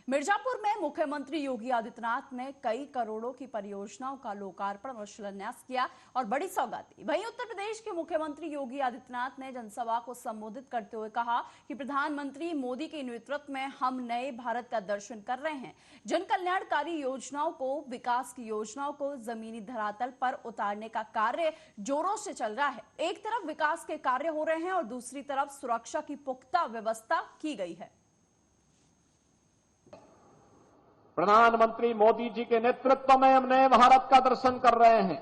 मिर्जापुर में मुख्यमंत्री योगी आदित्यनाथ ने कई करोड़ों की परियोजनाओं का लोकार्पण और शिलान्यास किया और बड़ी सौगात दी। वहीं उत्तर प्रदेश के मुख्यमंत्री योगी आदित्यनाथ ने जनसभा को संबोधित करते हुए कहा कि प्रधानमंत्री मोदी के नेतृत्व में हम नए भारत का दर्शन कर रहे हैं। जन कल्याणकारी योजनाओं को, विकास की योजनाओं को जमीनी धरातल पर उतारने का कार्य जोरों से चल रहा है। एक तरफ विकास के कार्य हो रहे हैं और दूसरी तरफ सुरक्षा की पुख्ता व्यवस्था की गई है। प्रधानमंत्री मोदी जी के नेतृत्व में हम नए भारत का दर्शन कर रहे हैं।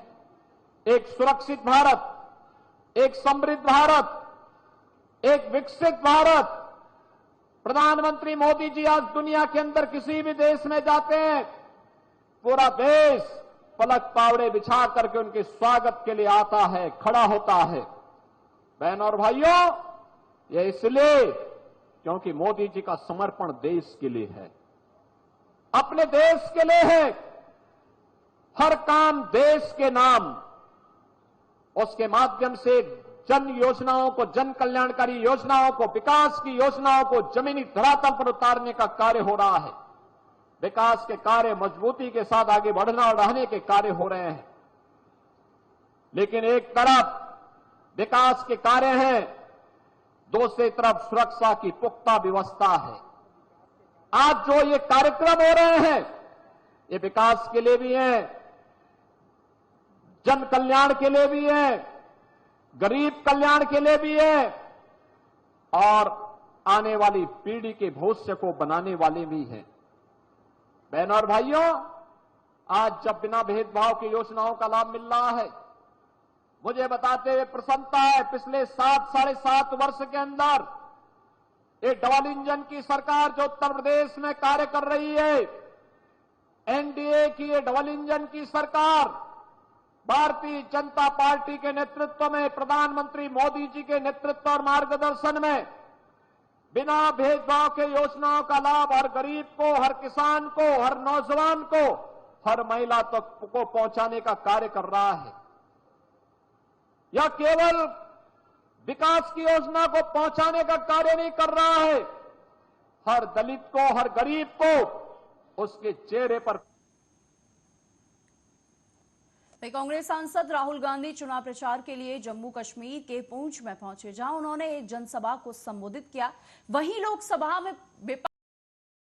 एक सुरक्षित भारत, एक समृद्ध भारत, एक विकसित भारत। प्रधानमंत्री मोदी जी आज दुनिया के अंदर किसी भी देश में जाते हैं, पूरा देश पलक पावड़े बिछा करके उनके स्वागत के लिए आता है, खड़ा होता है। बहनों और भाइयों, यह इसलिए क्योंकि मोदी जी का समर्पण देश के लिए है, अपने देश के लिए है। हर काम देश के नाम, उसके माध्यम से जन योजनाओं को, जन कल्याणकारी योजनाओं को, विकास की योजनाओं को जमीनी धरातल पर उतारने का कार्य हो रहा है। विकास के कार्य मजबूती के साथ आगे बढ़ना और रहने के कार्य हो रहे हैं। लेकिन एक तरफ विकास के कार्य हैं, दूसरी तरफ सुरक्षा की पुख्ता व्यवस्था है। आज जो ये कार्यक्रम हो रहे हैं, ये विकास के लिए भी हैं, जन कल्याण के लिए भी है, गरीब कल्याण के लिए भी है और आने वाली पीढ़ी के भविष्य को बनाने वाले भी हैं। बहनों और भाइयों, आज जब बिना भेदभाव की योजनाओं का लाभ मिल रहा है, मुझे बताते हुए प्रसन्नता है। पिछले 7-7.5 वर्ष के अंदर ये डबल इंजन की सरकार जो उत्तर प्रदेश में कार्य कर रही है, एनडीए की ये डबल इंजन की सरकार, भारतीय जनता पार्टी के नेतृत्व में, प्रधानमंत्री मोदी जी के नेतृत्व और मार्गदर्शन में बिना भेदभाव के योजनाओं का लाभ हर गरीब को, हर किसान को, हर नौजवान को, हर महिला तक को पहुंचाने का कार्य कर रहा है। यह केवल विकास की योजना को पहुंचाने का कार्य नहीं कर रहा है, हर दलित को, हर गरीब को उसके चेहरे पर। कांग्रेस सांसद राहुल गांधी चुनाव प्रचार के लिए जम्मू कश्मीर के पूंछ में पहुंचे, जहां उन्होंने एक जनसभा को संबोधित किया। वहीं लोकसभा में विपक्ष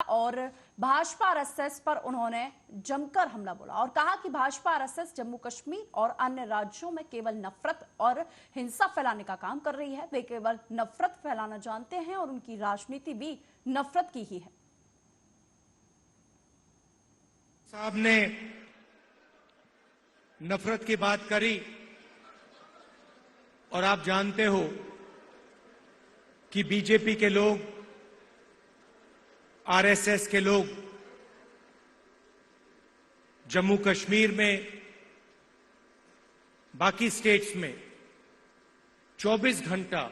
और भाजपा आरएसएस पर उन्होंने जमकर हमला बोला और कहा कि भाजपा आरएसएस जम्मू कश्मीर और अन्य राज्यों में केवल नफरत और हिंसा फैलाने का काम कर रही है। वे केवल नफरत फैलाना जानते हैं और उनकी राजनीति भी नफरत की ही है। साहब ने नफरत की बात करी और आप जानते हो कि बीजेपी के लोग, आरएसएस के लोग जम्मू कश्मीर में, बाकी स्टेट्स में 24 घंटा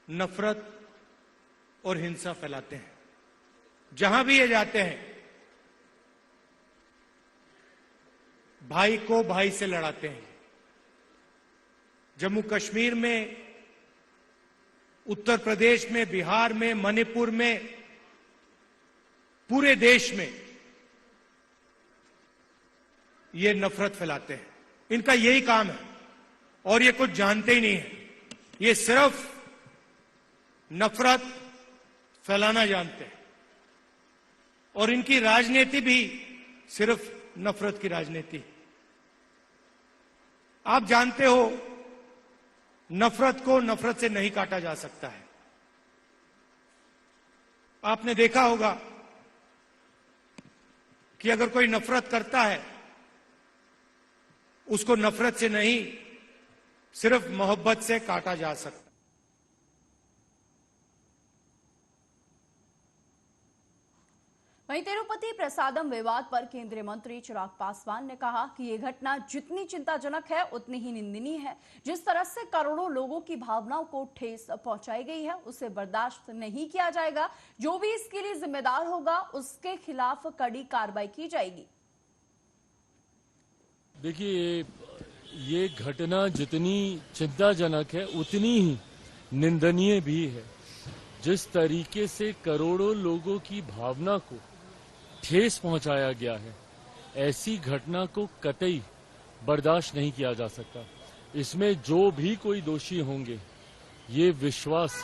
नफरत और हिंसा फैलाते हैं। जहां भी ये जाते हैं, भाई को भाई से लड़ाते हैं। जम्मू कश्मीर में, उत्तर प्रदेश में, बिहार में, मणिपुर में, पूरे देश में ये नफरत फैलाते हैं। इनका यही काम है और ये कुछ जानते ही नहीं है। ये सिर्फ नफरत फैलाना जानते हैं और इनकी राजनीति भी सिर्फ नफरत की राजनीति। आप जानते हो, नफरत को नफरत से नहीं काटा जा सकता है। आपने देखा होगा कि अगर कोई नफरत करता है, उसको नफरत से नहीं, सिर्फ मोहब्बत से काटा जा सकता है। वहीं तिरुपति प्रसादम विवाद पर केंद्रीय मंत्री चिराग पासवान ने कहा कि यह घटना जितनी चिंताजनक है उतनी ही निंदनीय है। जिस तरह से करोड़ों लोगों की भावनाओं को ठेस पहुंचाई गई है, उसे बर्दाश्त नहीं किया जाएगा। जो भी इसके लिए जिम्मेदार होगा, उसके खिलाफ कड़ी कार्रवाई की जाएगी। देखिए, ये घटना जितनी चिंताजनक है उतनी ही निंदनीय भी है। जिस तरीके से करोड़ों लोगों की भावना को ठेस पहुंचाया गया है, ऐसी घटना को कतई बर्दाश्त नहीं किया जा सकता। इसमें जो भी कोई दोषी होंगे, ये विश्वास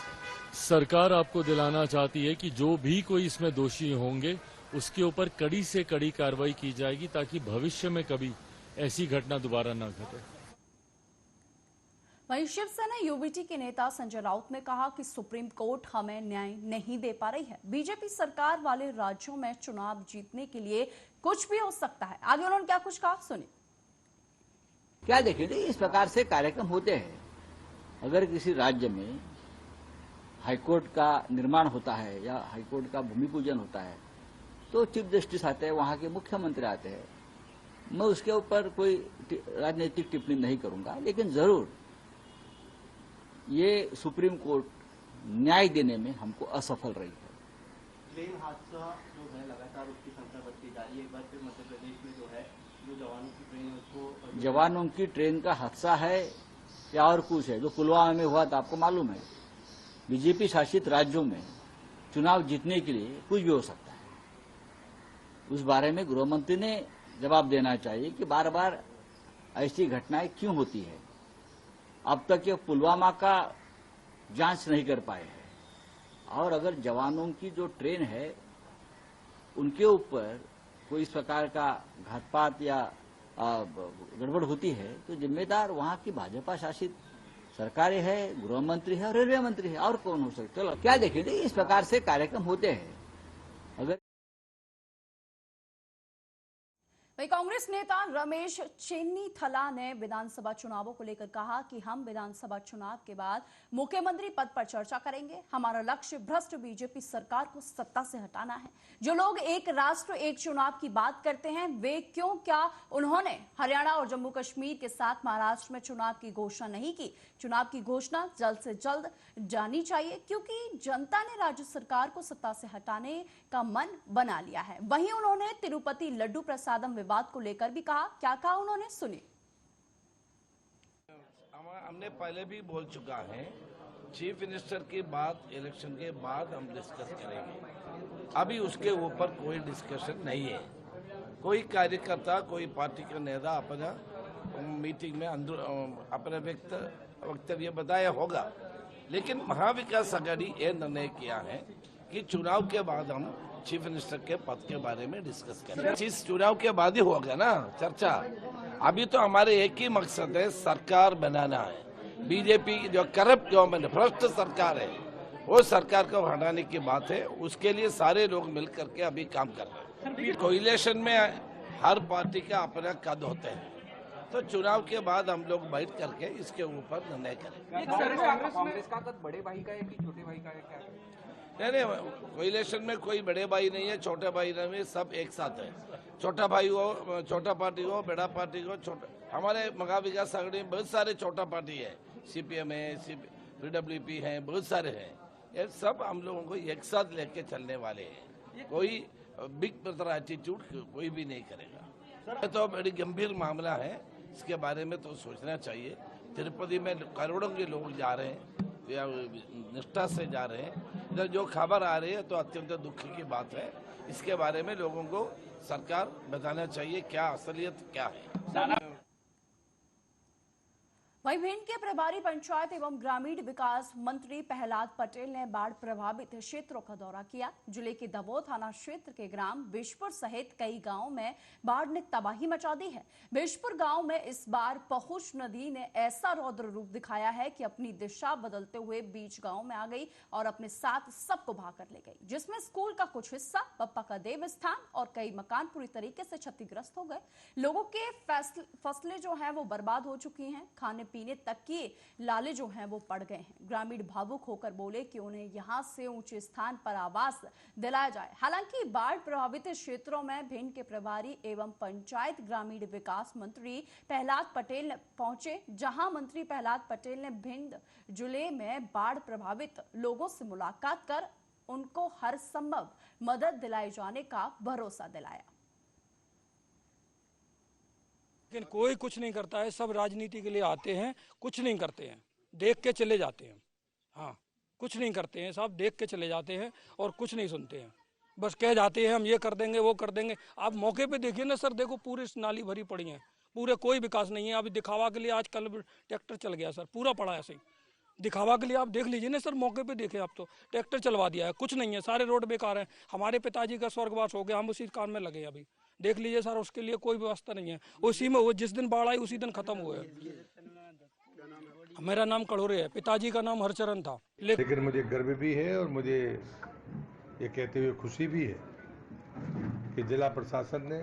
सरकार आपको दिलाना चाहती है कि जो भी कोई इसमें दोषी होंगे उसके ऊपर कड़ी से कड़ी कार्रवाई की जाएगी, ताकि भविष्य में कभी ऐसी घटना दोबारा न घटे। वहीं शिवसेना यूबीटी के नेता संजय राउत ने कहा कि सुप्रीम कोर्ट हमें न्याय नहीं दे पा रही है। बीजेपी सरकार वाले राज्यों में चुनाव जीतने के लिए कुछ भी हो सकता है। आगे उन्होंने क्या कुछ कहा, सुनिए। क्या देखिए, इस प्रकार से कार्यक्रम होते हैं। अगर किसी राज्य में हाईकोर्ट का निर्माण होता है या हाईकोर्ट का भूमि पूजन होता है तो चीफ जस्टिस आते हैं, वहां के मुख्यमंत्री आते हैं। मैं उसके ऊपर कोई राजनीतिक टिप्पणी नहीं करूंगा, लेकिन जरूर ये सुप्रीम कोर्ट न्याय देने में हमको असफल रही है। ट्रेन हादसा जो है लगातार उसकी संख्या बढ़ती जा रही है। एक बार फिर मध्य प्रदेश में जो है जो जवानों की ट्रेन है उसको जवानों की ट्रेन का हादसा है या और कुछ है। जो पुलवामा में हुआ था, आपको मालूम है, बीजेपी शासित राज्यों में चुनाव जीतने के लिए कुछ भी हो सकता है। उस बारे में गृह मंत्री ने जवाब देना चाहिए कि बार बार ऐसी घटनाएं क्यों होती है। अब तक ये पुलवामा का जांच नहीं कर पाए हैं, और अगर जवानों की जो ट्रेन है उनके ऊपर कोई इस प्रकार का घातपात या गड़बड़ होती है तो जिम्मेदार वहां की भाजपा शासित सरकारें है, गृह मंत्री है और रेलवे मंत्री है, और कौन हो सकता है। चलो क्या देखिए, इस प्रकार से कार्यक्रम होते हैं। अगर वहीं कांग्रेस नेता रमेश चेन्नीथला ने विधानसभा चुनावों को लेकर कहा कि हम विधानसभा चुनाव के बाद मुख्यमंत्री पद पर चर्चा करेंगे। हमारा लक्ष्य भ्रष्ट बीजेपी सरकार को सत्ता से हटाना है। जो लोग एक राष्ट्र एक चुनाव की बात करते हैं, वे क्यों क्या उन्होंने हरियाणा और जम्मू कश्मीर के साथ महाराष्ट्र में चुनाव की घोषणा नहीं की। चुनाव की घोषणा जल्द से जल्द जानी चाहिए, क्योंकि जनता ने राज्य सरकार को सत्ता से हटाने का मन बना लिया है। वहीं उन्होंने तिरुपति लड्डू प्रसादम विवाद को लेकर भी कहा। क्या कहा उन्होंने, सुनिए। हमने पहले भी बोल चुका है, चीफ मिनिस्टर की बात इलेक्शन के बाद हम डिस्कस करेंगे। अभी उसके ऊपर कोई डिस्कशन नहीं है। कोई कार्यकर्ता, कोई पार्टी का नेता अपना मीटिंग में अपना वक्तव्य बताया होगा, लेकिन महाविकास आघाड़ी ये निर्णय किया है कि चुनाव के बाद हम चीफ मिनिस्टर के पद के बारे में डिस्कस करें। चीज चुनाव के बाद ही होगा ना चर्चा। अभी तो हमारे एक ही मकसद है, सरकार बनाना है। बीजेपी जो करप्ट गवर्नमेंट, भ्रष्ट सरकार है, वो सरकार को हटाने की बात है। उसके लिए सारे लोग मिल करके अभी काम कर रहे हैं। कोलिशन में हर पार्टी का अपना कद होते हैं, तो चुनाव के बाद हम लोग बैठ करके इसके ऊपर निर्णय करेंगे। कांग्रेस का कद बड़े भाई का है कि छोटे भाई का है, क्या है? नहीं, कोलिशन में कोई बड़े भाई नहीं है, छोटे भाई नहीं है, सब एक साथ है। छोटा भाई हो, छोटा पार्टी हो, बड़ा पार्टी हो, छोटा। हमारे महाविकास आघाड़ी में बहुत सारे छोटा पार्टी है, सीपीएम है, पीडब्ल्यूपी है, बहुत सारे हैं। ये सब हम लोगों को एक साथ लेके चलने वाले हैं। कोई बिग ब्रदर एटीट्यूड कोई भी नहीं करेगा। ये तो बड़ी गंभीर मामला है, इसके बारे में तो सोचना चाहिए। तिरुपति में करोड़ों के लोग जा रहे हैं या निष्ठा से जा रहे हैं। इधर जो खबर आ रही है तो अत्यंत दुख की बात है। इसके बारे में लोगों को सरकार बताना चाहिए क्या असलियत क्या है। वहीं भिंड के प्रभारी पंचायत एवं ग्रामीण विकास मंत्री प्रहलाद पटेल ने बाढ़ प्रभावित क्षेत्रों का दौरा किया। जिले के दबो थाना क्षेत्र के ग्राम बिशपुर सहित कई गांवों में बाढ़ ने तबाही मचा दी है। बिशपुर गांव में इस बार पहुंच नदी ने ऐसा रौद्र रूप दिखाया है कि अपनी दिशा बदलते हुए बीच गांव में आ गई और अपने साथ सबको बहा कर ले गई, जिसमें स्कूल का कुछ हिस्सा, पप्पा का देव स्थान और कई मकान पूरी तरीके से क्षतिग्रस्त हो गए। लोगों के फसलें जो है वो बर्बाद हो चुकी हैं। खाने पीने तक के लाले जो हैं वो पड़ गए हैं। ग्रामीण भावुक होकर बोले कि उन्हें यहां से ऊंचे स्थान पर आवास दिलाया जाए। हालांकि बाढ़ प्रभावित क्षेत्रों में भिंड के प्रभारी एवं पंचायत ग्रामीण विकास मंत्री प्रहलाद पटेल पहुंचे, जहां मंत्री प्रहलाद पटेल ने भिंड जिले में बाढ़ प्रभावित लोगों से मुलाकात कर उनको हर संभव मदद दिलाए जाने का भरोसा दिलाया। लेकिन कोई कुछ नहीं करता है। सब राजनीति के लिए आते हैं, कुछ नहीं करते हैं, देख के चले जाते हैं। हाँ, कुछ नहीं करते हैं, साहब देख के चले जाते हैं और कुछ नहीं सुनते हैं, बस कह जाते हैं हम ये कर देंगे वो कर देंगे। आप मौके पे देखिए ना सर, देखो पूरी नाली भरी पड़ी है, पूरे कोई विकास नहीं है। अभी दिखावा के लिए आजकल ट्रैक्टर चल गया सर, पूरा पड़ा है ऐसे ही दिखावा के लिए। आप देख लीजिए ना सर, मौके पे देखें आप, तो ट्रैक्टर चलवा दिया है, कुछ नहीं है, सारे रोड बेकार हैं। हमारे पिताजी का स्वर्गवास हो गया, हम उसी काम में लगे हैं अभी, देख लीजिए सर, उसके लिए कोई व्यवस्था नहीं है। उसी में वो जिस दिन बाढ़ आई उसी दिन खत्म हुआ है। मेरा नाम कड़ोरे है, पिताजी का नाम हरचरण था। लेकिन मुझे गर्व भी है और मुझे ये कहते हुए खुशी भी है कि जिला प्रशासन ने,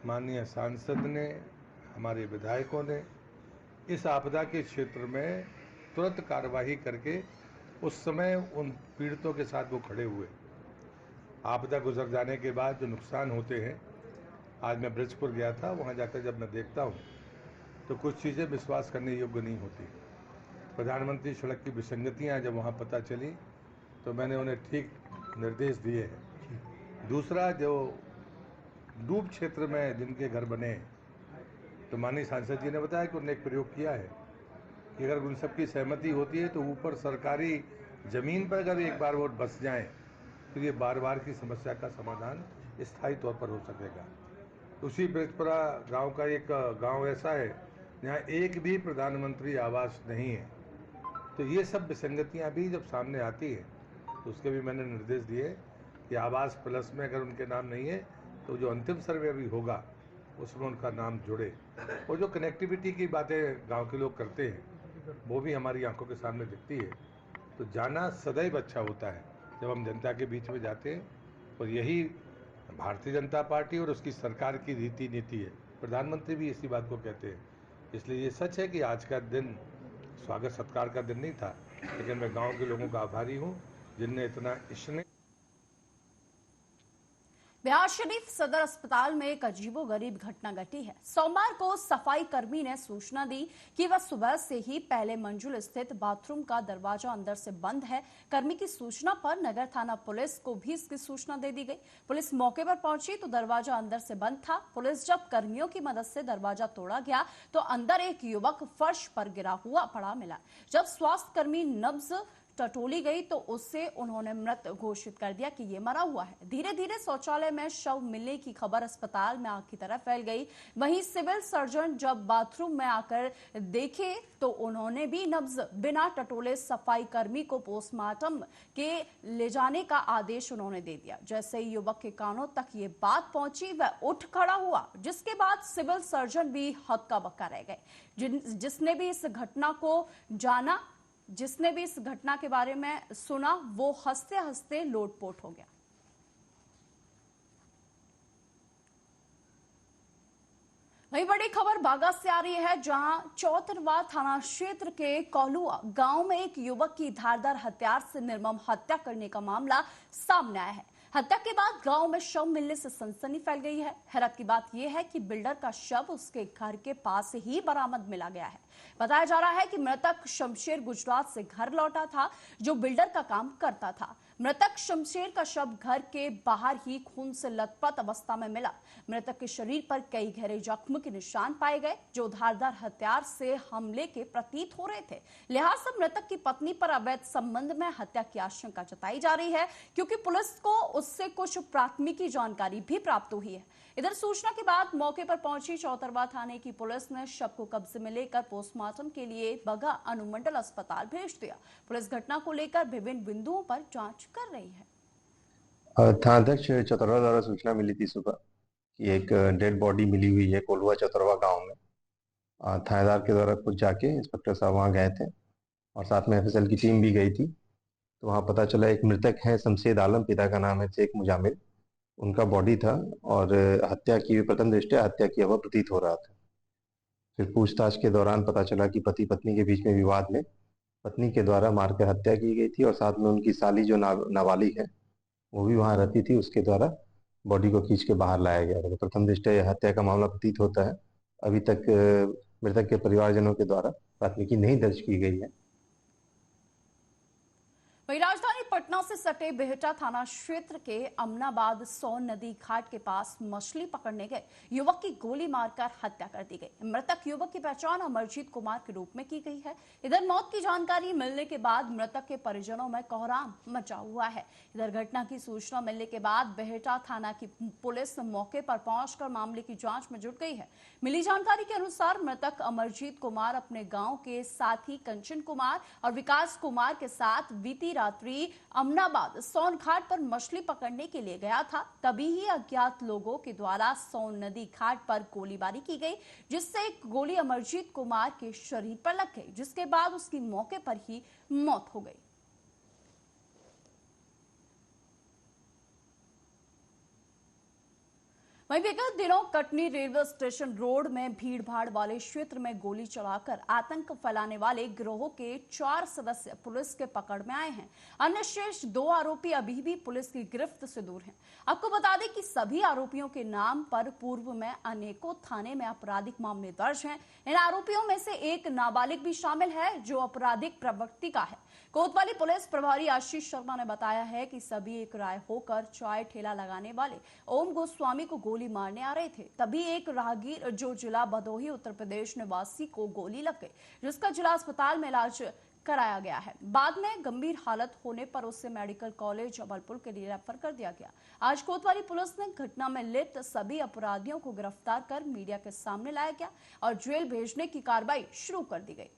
माननीय सांसद ने, हमारे विधायकों ने इस आपदा के क्षेत्र में तुरंत कार्यवाही करके उस समय उन पीड़ितों के साथ वो खड़े हुए। आपदा गुजर जाने के बाद जो नुकसान होते हैं, आज मैं ब्रिजपुर गया था, वहाँ जाकर जब मैं देखता हूँ तो कुछ चीज़ें विश्वास करने योग्य नहीं होती। प्रधानमंत्री सड़क की विसंगतियाँ जब वहाँ पता चली तो मैंने उन्हें ठीक निर्देश दिए हैं। दूसरा, जो डूब क्षेत्र में जिनके घर बने, तो माननीय सांसद जी ने बताया कि उन्होंने एक प्रयोग किया है कि अगर उन सबकी सहमति होती है तो ऊपर सरकारी ज़मीन पर अगर एक बार वो बस जाएं तो ये बार बार की समस्या का समाधान स्थायी तौर पर हो सकेगा। उसी ब्रिजपुरा गांव का एक गांव ऐसा है जहाँ एक भी प्रधानमंत्री आवास नहीं है। तो ये सब विसंगतियाँ भी जब सामने आती है तो उसके भी मैंने निर्देश दिए कि आवास प्लस में अगर उनके नाम नहीं है तो जो अंतिम सर्वे भी होगा उसमें उनका नाम जुड़े। और जो कनेक्टिविटी की बातें गांव के लोग करते हैं वो भी हमारी आंखों के सामने दिखती है। तो जाना सदैव अच्छा होता है जब हम जनता के बीच में जाते हैं, और यही भारतीय जनता पार्टी और उसकी सरकार की रीति नीति है। प्रधानमंत्री भी इसी बात को कहते हैं। इसलिए ये सच है कि आज का दिन स्वागत सत्कार का दिन नहीं था, लेकिन मैं गांव के लोगों का आभारी हूं जिनने इतना स्नेह। बिहार शरीफ सदर अस्पताल में एक अजीबोगरीब घटना घटी है। सोमवार को सफाई कर्मी ने सूचना दी कि वह सुबह से ही पहले मंजिल स्थित बाथरूम का दरवाजा अंदर से बंद है। कर्मी की सूचना पर नगर थाना पुलिस को भी इसकी सूचना दे दी गई। पुलिस मौके पर पहुंची तो दरवाजा अंदर से बंद था। पुलिस जब कर्मियों की मदद से दरवाजा तोड़ा गया तो अंदर एक युवक फर्श पर गिरा हुआ पड़ा मिला। जब स्वास्थ्य कर्मी नब्ज टटोली गई तो उससे उन्होंने मृत घोषित कर दिया कि ये मरा हुआ है। धीरे धीरे शौचालय में शव मिलने की खबर अस्पताल में आग की तरह फैल गई। वहीं सिविल सर्जन जब बाथरूम में आकर देखे तो उन्होंने भी नब्ज बिना टटोले सफाई कर्मी को पोस्टमार्टम के ले जाने का आदेश उन्होंने दे दिया। जैसे ही युवक के कानों तक ये बात पहुंची वह उठ खड़ा हुआ, जिसके बाद सिविल सर्जन भी हक्का बक्का रह गए। जिसने भी इस घटना को जाना, जिसने भी इस घटना के बारे में सुना, वो हंसते हंसते लोटपोट हो गया। वही बड़ी खबर बागा से आ रही है, जहां चौतरवा थाना क्षेत्र के कोलुआ गांव में एक युवक की धारदार हथियार से निर्मम हत्या करने का मामला सामने आया है। हत्या के बाद गांव में शव मिलने से सनसनी फैल गई है। हैरत की बात यह है कि बिल्डर का शव उसके घर के पास ही बरामद मिला गया है। बताया जा रहा है कि मृतक शमशेर गुजरात से घर लौटा था, जो बिल्डर का काम करता था। मृतक शमशेर का शव घर के बाहर ही खून से लथपथ अवस्था में मिला। मृतक के शरीर पर कई गहरे जख्म के निशान पाए गए, जो धारदार हथियार से हमले के प्रतीत हो रहे थे। लिहाजा मृतक की पत्नी पर अवैध संबंध में हत्या की आशंका जताई जा रही है, क्योंकि पुलिस को उससे कुछ प्राथमिकी जानकारी भी प्राप्त हुई है। इधर सूचना के बाद मौके पर पहुंची चौतरवा थाने की पुलिस ने शव को कब्जे में लेकर पोस्टमार्टम के लिए बगा अनुमंडल अस्पताल भेज दिया। पुलिस घटना को लेकर विभिन्न बिंदुओं पर जांच कर रही है। थानाध्यक्ष चौतरवा द्वारा सूचना मिली थी सुबह कि एक डेड बॉडी मिली हुई है कोलुआ चौतरवा गांव में। थानेदार के द्वारा खुद जाके इंस्पेक्टर साहब वहाँ गए थे और साथ में एफएसएल की टीम भी गई थी। तो वहाँ पता चला एक मृतक है शमशेद आलम, पिता का नाम है शेख मुजामिल, उनका बॉडी था और हत्या की प्रथम दृष्टया हत्या किया हुआ प्रतीत हो रहा था। फिर पूछताछ के दौरान पता चला कि पति पत्नी के बीच में विवाद में पत्नी के द्वारा मारकर हत्या की गई थी और साथ में उनकी साली जो नाबालिग है वो भी वहाँ रहती थी, उसके द्वारा बॉडी को खींच के बाहर लाया गया था। तो प्रथम दृष्टया यह हत्या का मामला प्रतीत होता है। अभी तक मृतक के परिवारजनों के द्वारा प्राथमिकी नहीं दर्ज की गई है। वहीं राजधानी पटना से सटे बेहटा थाना क्षेत्र के अमनाबाद सोन नदी घाट के पास मछली पकड़ने गए युवक की गोली मारकर हत्या कर दी गई। मृतक युवक की पहचान अमरजीत कुमार के रूप में की गई है। इधर मौत की जानकारी मिलने के बाद मृतक के परिजनों में कोहराम मचा हुआ है। इधर घटना की सूचना मिलने के बाद बेहटा थाना की पुलिस मौके पर पहुंचकर मामले की जांच में जुट गई है। मिली जानकारी के अनुसार मृतक अमरजीत कुमार अपने गांव के साथी कंचन कुमार और विकास कुमार के साथ बीती रात्रि अमनाबाद सोन घाट पर मछली पकड़ने के लिए गया था। तभी ही अज्ञात लोगों के द्वारा सोन नदी घाट पर गोलीबारी की गई, जिससे एक गोली अमरजीत कुमार के शरीर पर लग गई, जिसके बाद उसकी मौके पर ही मौत हो गई। वहीं विगत दिनों कटनी रेलवे स्टेशन रोड में भीड़ भाड़ वाले क्षेत्र में गोली चलाकर आतंक फैलाने वाले गिरोह के 4 सदस्य पुलिस के पकड़ में आए हैं। अन्य शेष 2 आरोपी अभी भी पुलिस की गिरफ्त से दूर हैं। आपको बता दें कि सभी आरोपियों के नाम पर पूर्व में अनेकों थाने में आपराधिक मामले दर्ज हैं। इन आरोपियों में से एक नाबालिग भी शामिल है जो आपराधिक प्रवृत्ति का है। कोतवाली पुलिस प्रभारी आशीष शर्मा ने बताया है कि सभी एक राय होकर चाय ठेला लगाने वाले ओम गोस्वामी को गोली मारने आ रहे थे। तभी एक राहगीर जो जिला भदोही उत्तर प्रदेश निवासी को गोली लग गई, जिसका जिला अस्पताल में इलाज कराया गया है। बाद में गंभीर हालत होने पर उसे मेडिकल कॉलेज जबलपुर के लिए रेफर कर दिया गया। आज कोतवाली पुलिस ने घटना में लिप्त सभी अपराधियों को गिरफ्तार कर मीडिया के सामने लाया गया और जेल भेजने की कार्रवाई शुरू कर दी गई।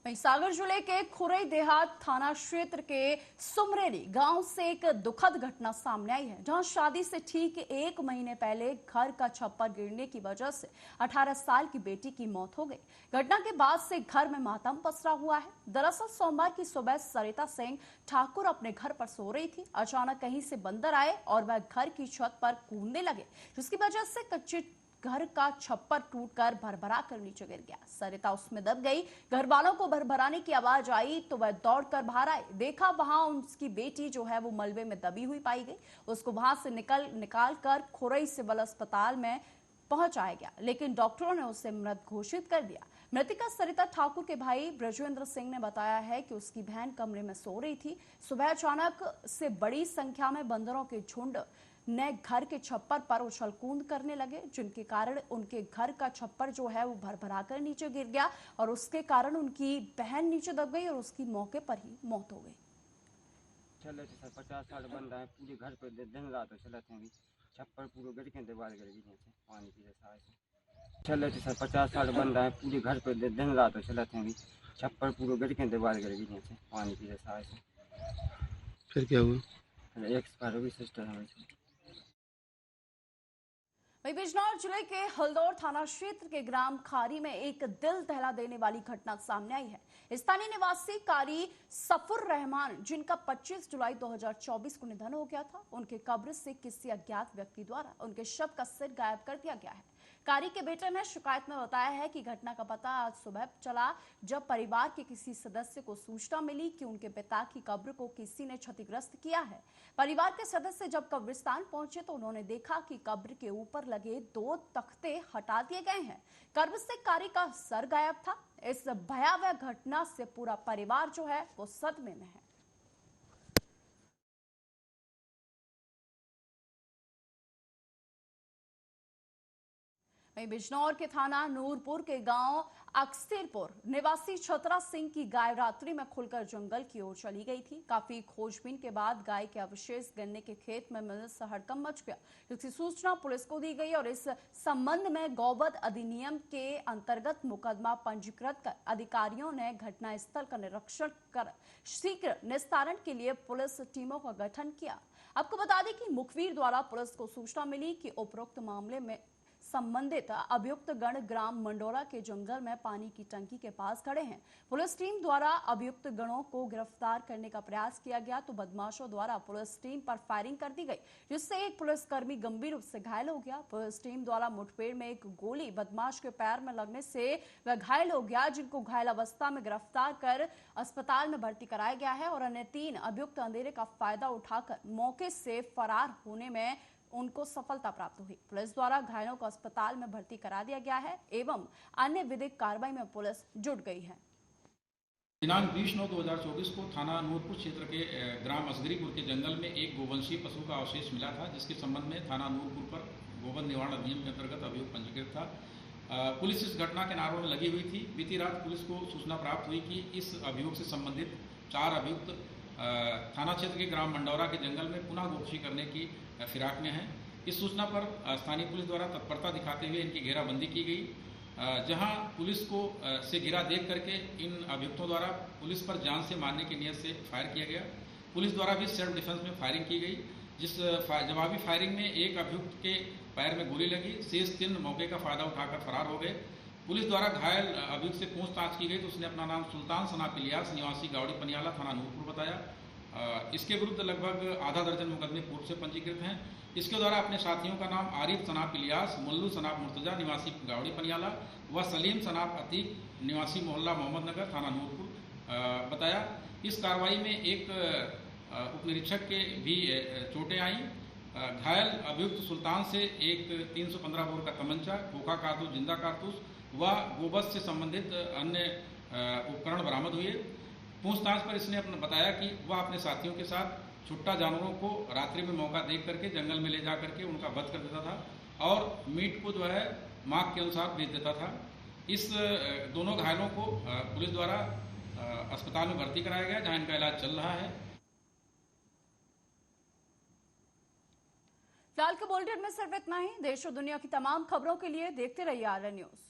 सागर जिले के खुरई देहात थाना क्षेत्र के सुमरेली गांव से एक दुखद घटना सामने आई है, जहां शादी से ठीक 1 महीने पहले घर का छप्पर गिरने की वजह से 18 साल की बेटी की मौत हो गई। घटना के बाद से घर में मातम पसरा हुआ है। दरअसल सोमवार की सुबह सरिता सिंह ठाकुर अपने घर पर सो रही थी। अचानक कहीं से बंदर आए और वह घर की छत पर कूदने लगे, जिसकी वजह से कच्चे घर का छप्पर टूटकर भरभरा कर नीचे गिर गया। सरिता उसमें दब गई। घर वालों को भरभराने की आवाज आई तो वह दौड़कर बाहर आए। देखा वहां उसकी बेटी जो है वो मलबे में दबी हुई पाई गई। उसको वहां से निकाल कर खुरई सिविल अस्पताल में पहुंचाया गया, लेकिन डॉक्टरों ने उसे मृत घोषित कर दिया। मृतिका सरिता ठाकुर के भाई ब्रजेंद्र सिंह ने बताया है कि उसकी बहन कमरे में सो रही थी। सुबह अचानक से बड़ी संख्या में बंदरों के झुंड ने घर के छप्पर पर उछल कूद करने लगे, जिनके कारण उनके घर का छप्पर जो है वो भरभरा कर नीचे गिर गया और उसके कारण उनकी बहन नीचे दब गई और उसकी मौके पर ही मौत हो गई। चले सर 50 साल बन रहा है, पूरे घर पे दिन रात चलते हैं, छप्पर पूरे गिर के दीवार गिर गई पानी की सहायता। चले सर 50 साल बन रहा है, पूरे घर पे दिन रात चलते हैं, छप्पर पूरे गिर के दीवार गिर गई पानी की सहायता। फिर क्या हुआ? एक एक्सपायर हुई सिस्टर है। बिजनौर जिले के हल्दौर थाना क्षेत्र के ग्राम खारी में एक दिल दहला देने वाली घटना सामने आई है। स्थानीय निवासी कारी सफुर रहमान, जिनका 25 जुलाई 2024 को निधन हो गया था, उनके कब्र से किसी अज्ञात व्यक्ति द्वारा उनके शव का सिर गायब कर दिया गया है। कारी के बेटे ने शिकायत में बताया है कि घटना का पता आज सुबह चला, जब परिवार के किसी सदस्य को सूचना मिली कि उनके पिता की कब्र को किसी ने क्षतिग्रस्त किया है। परिवार के सदस्य जब कब्रिस्तान पहुंचे तो उन्होंने देखा कि कब्र के ऊपर लगे 2 तख्ते हटा दिए गए हैं। कब्र से कारी का सर गायब था। इस भयावह घटना से पूरा परिवार जो है वो सदमे में है। बिजनौर के थाना नूरपुर के गांव अक्सरपुर निवासी छतरा सिंह की गाय रात्रि में खुलकर जंगल की ओर चली गई थी। काफी खोजबीन के बाद गाय के अवशेष गन्ने के खेत में मिलने से हड़कंप मच गया, जिसकी सूचना पुलिस को दी गई और इस संबंध में गौवध अधिनियम के अंतर्गत मुकदमा पंजीकृत कर अधिकारियों ने घटनास्थल का निरीक्षण कर शीघ्र निस्तारण के लिए पुलिस टीमों का गठन किया। आपको बता दें कि मुखबिर द्वारा पुलिस को सूचना मिली कि उपरोक्त मामले में संबंधित अभियुक्त गण ग्राम मंडोरा के जंगल में पानी की टंकी के पास खड़े हैं। पुलिस टीम द्वारा अभियुक्त गणों को गिरफ्तार करने का प्रयास किया गया तो बदमाशों द्वारा पुलिस टीम पर फायरिंग कर दी गई, जिससे एक पुलिसकर्मी गंभीर रूप से घायल हो गया। पुलिस टीम द्वारा मुठभेड़ में एक गोली बदमाश के पैर में लगने से वह घायल हो गया, जिनको घायल अवस्था में गिरफ्तार कर अस्पताल में भर्ती कराया गया है और अन्य 3 अभियुक्त अंधेरे का फायदा उठाकर मौके से फरार होने में उनको सफलता प्राप्त हुई। पुलिस द्वारा घायलों को अस्पताल में भर्ती करा दिया गया है एवं अन्य विधिक कार्रवाई में पुलिस जुट गई है। दिनांक 20/9/2024 को थाना नूरपुर क्षेत्र के ग्राम असगरीपुर के जंगल में एक गोवंशीय पशु का अवशेष मिला था, जिसके संबंध में थाना नूरपुर पर गोवध निवारण अधिनियम के अंतर्गत अभियोग पंजीकृत था। पुलिस इस घटना के नारों में लगी हुई थी। बीती रात पुलिस को सूचना प्राप्त हुई कि इस अभियोग से संबंधित 4 अभियुक्त थाना क्षेत्र के ग्राम मंडौरा के जंगल में पुनः गोवंशी करने की फिराक में हैं। इस सूचना पर स्थानीय पुलिस द्वारा तत्परता दिखाते हुए इनकी घेराबंदी की गई, जहां पुलिस को से घिरा देख करके इन अभियुक्तों द्वारा पुलिस पर जान से मारने की नियत से फायर किया गया। पुलिस द्वारा भी सेल्फ डिफेंस में फायरिंग की गई, जिस जवाबी फायरिंग में एक अभियुक्त के पैर में गोली लगी। शेष 3 मौके का फायदा उठाकर फरार हो गए। पुलिस द्वारा घायल अभियुक्त से पूछताछ की गई तो उसने अपना नाम सुल्तान सनाप इलियास निवासी गावड़ी पनियाला थाना नूरपुर बताया। इसके विरुद्ध लगभग आधा दर्जन मुकदमे पूर्व से पंजीकृत हैं। इसके द्वारा अपने साथियों का नाम आरिफ सनाप इलियास, मुल्लू सनाप मुर्तजा निवासी गावड़ी पनियाला व सलीम सनाप अतीक निवासी मोहल्ला मोहम्मद नगर थाना नूरपुर बताया। इस कार्रवाई में एक उप निरीक्षक के भी चोटें आई। घायल अभियुक्त सुल्तान से एक 315 बोर का तमंचा, खोखा कारतूस, जिंदा कारतूस व गोवध से संबंधित अन्य उपकरण बरामद हुए। पूछताछ पर इसने अपना बताया कि वह अपने साथियों के साथ छुट्टा जानवरों को रात्रि में मौका देख करके जंगल में ले जा करके उनका वध कर देता था और मीट को जो है मांग के अनुसार बेच देता था। इस दोनों घायलों को पुलिस द्वारा अस्पताल में भर्ती कराया गया, जहां इनका इलाज चल रहा है। फिलहाल के बुलेटिन में सिर्फ इतना ही। देश और दुनिया की तमाम खबरों के लिए देखते रहिए आर्यन न्यूज।